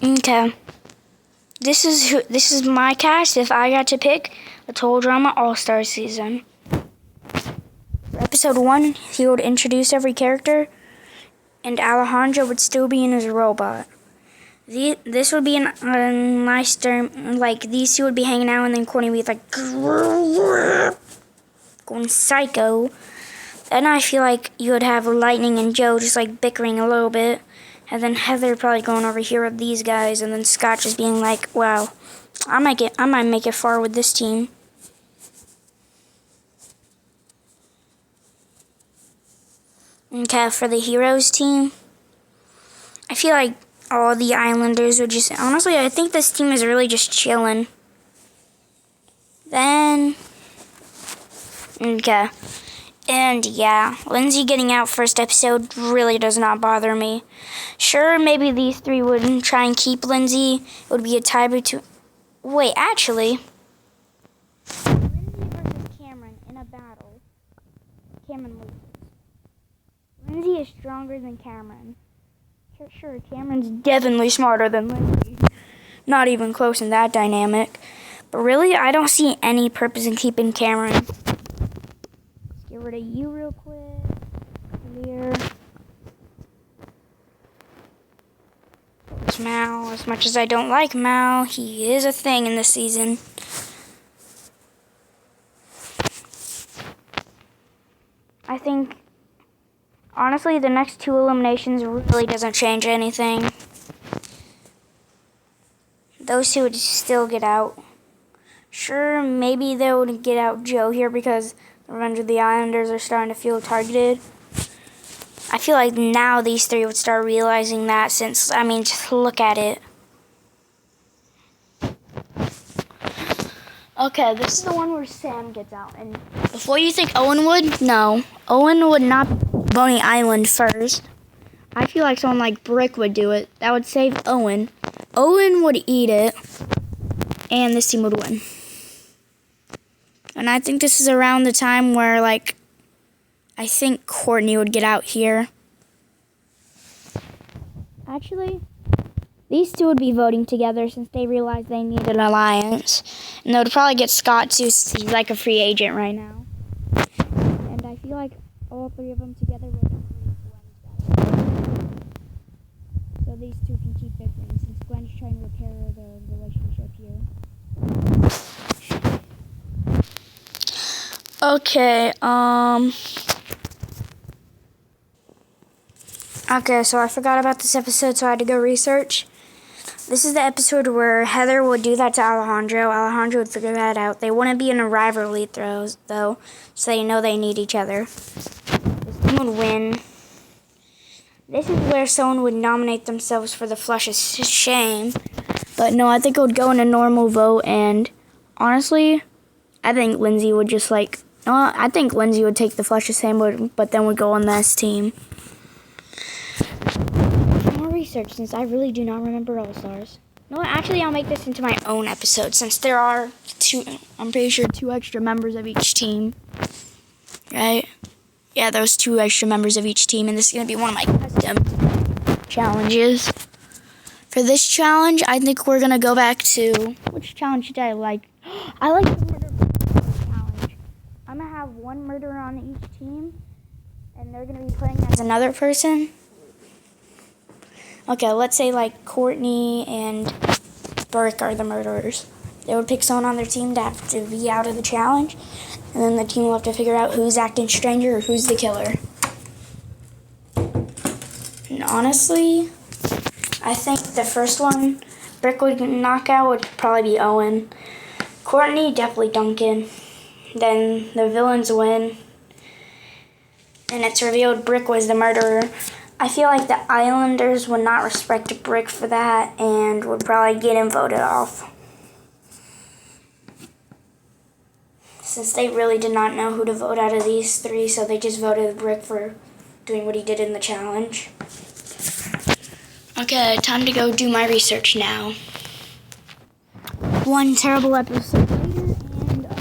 Okay. This is my cast if I got to pick the Total Drama All-Star season. For episode 1, he would introduce every character, and Alejandro would still be in his robot. This would be a nice term, like these two would be hanging out, and then Courtney would be like going psycho. Then I feel like you would have Lightning and Joe just like bickering a little bit. And then Heather probably going over here with these guys, and then Scott just being like, "Wow, I might make it far with this team." Okay, for the heroes team, I feel like all the Islanders would just honestly. I think this team is really just chilling. Then, okay. And yeah, Lindsay getting out first episode really does not bother me. Sure, maybe these three would try and keep Lindsay. It would be a tie between... Wait, actually... Lindsay versus Cameron in a battle. Cameron loses. Lindsay is stronger than Cameron. Sure, Cameron's definitely smarter than Lindsay. Not even close in that dynamic. But really, I don't see any purpose in keeping Cameron. Get rid of you real quick. Clear. There's Mal. As much as I don't like Mal, he is a thing in this season. I think, honestly, the next 2 eliminations really doesn't change anything. Those 2 would still get out. Sure, maybe they would get out Joe here because Revenge of the Islanders are starting to feel targeted. I feel like now these 3 would start realizing that since, I mean, just look at it. Okay, this is the one where Sam gets out. And before you think Owen would, no. Owen would not Boney Island first. I feel like someone like Brick would do it. That would save Owen. Owen would eat it. And this team would win. And I think this is around the time where, like, I think Courtney would get out here. Actually, these 2 would be voting together since they realized they need an alliance. And they would probably get Scott too, since he's like a free agent right now. And I feel like all 3 of them together would increase Gwen's better. So these 2 can keep bickering since Gwen's trying to repair the relationship here. Okay, Okay, so I forgot about this episode, so I had to go research. This is the episode where Heather would do that to Alejandro. Alejandro would figure that out. They wouldn't be in a rivalry throws, though, so they know they need each other. This team would win. This is where someone would nominate themselves for the Flush of Shame. But no, I think it would go in a normal vote, and honestly, I think Lindsay would just like... I think Lindsay would take the Flush of Shame, but then would go on this team. More research, since I really do not remember All-Stars. No, actually, I'll make this into my own episode, since there are 2, I'm pretty sure 2 extra members of each team. Right? Yeah, those 2 extra members of each team, and this is going to be one of my custom challenges. For this challenge, I think we're going to go back to... Which challenge did I like? I like the murder challenge. I'm going to have 1 murderer on each team, and they're going to be playing as another person. Okay, let's say like Courtney and Burke are the murderers. They would pick someone on their team to have to be out of the challenge, and then the team will have to figure out who's acting stranger or who's the killer. And honestly, I think the first one Brick would knock out would probably be Owen. Courtney, definitely Duncan. Then the villains win, and it's revealed Brick was the murderer. I feel like the Islanders would not respect Brick for that and would probably get him voted off. Since they really did not know who to vote out of these 3, so they just voted Brick for doing what he did in the challenge. Okay, time to go do my research now. 1 terrible episode later,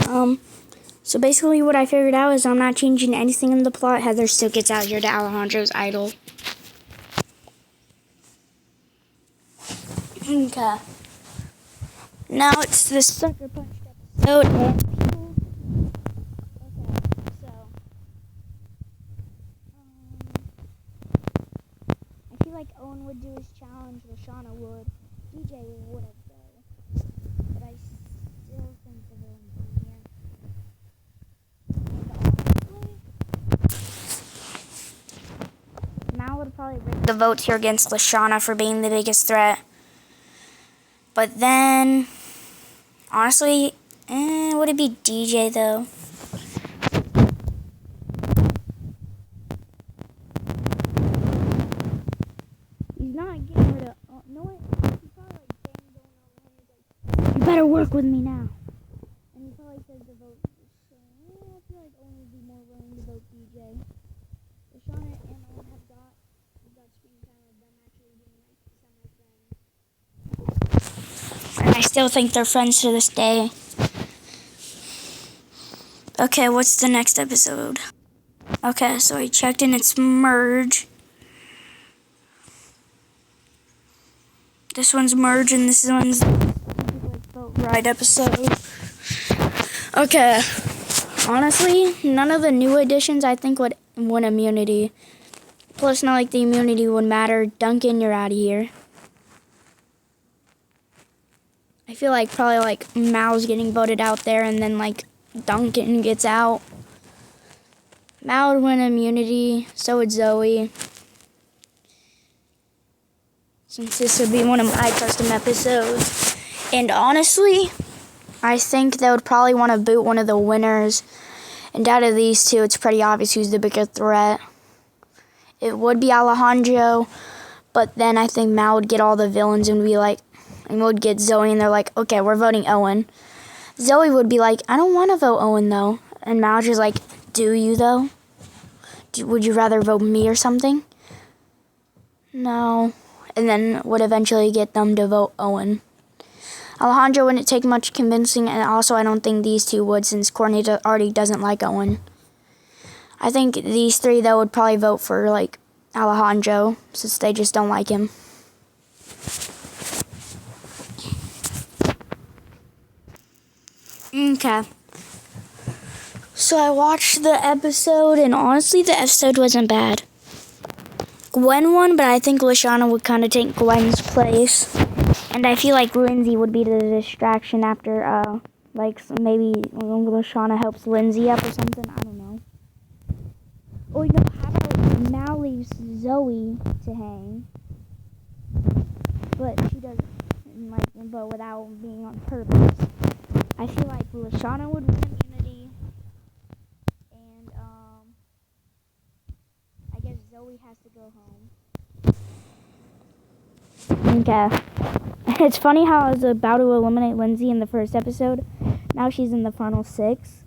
and so basically what I figured out is I'm not changing anything in the plot. Heather still gets out here to Alejandro's idol. Okay. Now it's the Sucker Punch episode. Okay, so I feel like Owen would do his challenge, Lashana would. DJ wouldn't though. But I still think the villain's in here. And honestly, Mal would probably rig the votes here against Lashana for being the biggest threat. But then, honestly, would it be DJ though? He's not getting rid of. Oh, no what? He's probably like bang going over him. He's like, "You better work with me now." And he probably says the vote. So I feel like Owen would be more willing to vote DJ. Lashana and Owen have got screen time of them actually being like semi-friends. And I still think they're friends to this day. Okay, what's the next episode? Okay, so I checked and it's Merge. This one's Merge and this one's Boat Ride episode. Okay, honestly, none of the new additions I think would win immunity. Plus, not like the immunity would matter. Duncan, you're out of here. I feel like probably like Mal's getting voted out there and then like Duncan gets out. Mal would win immunity, so would Zoe. Since this would be one of my custom episodes. And honestly, I think they would probably want to boot one of the winners. And out of these two, it's pretty obvious who's the bigger threat. It would be Alejandro, but then I think Mal would get all the villains and be like, and would get Zoe, and they're like, okay, we're voting Owen. Zoe would be like, I don't want to vote Owen though. And Mal's just like, do you though? Would you rather vote me or something? No. And then would eventually get them to vote Owen. Alejandro wouldn't take much convincing, and also I don't think these two would, since Courtney already doesn't like Owen. I think these three, though, would probably vote for, like, Alejandro, since they just don't like him. Okay. So I watched the episode, and honestly, the episode wasn't bad. Gwen won, but I think Lashana would kind of take Gwen's place. And I feel like Lindsay would be the distraction after, like, maybe Lashana helps Lindsay up or something. I don't know. Or, you know, how about Mal leaves Zoe to hang? But she doesn't, like, but without being on purpose. I feel like Lashana would win immunity. And, I guess Zoe has to go home. Okay. It's funny how I was about to eliminate Lindsay in the first episode. Now she's in the final 6.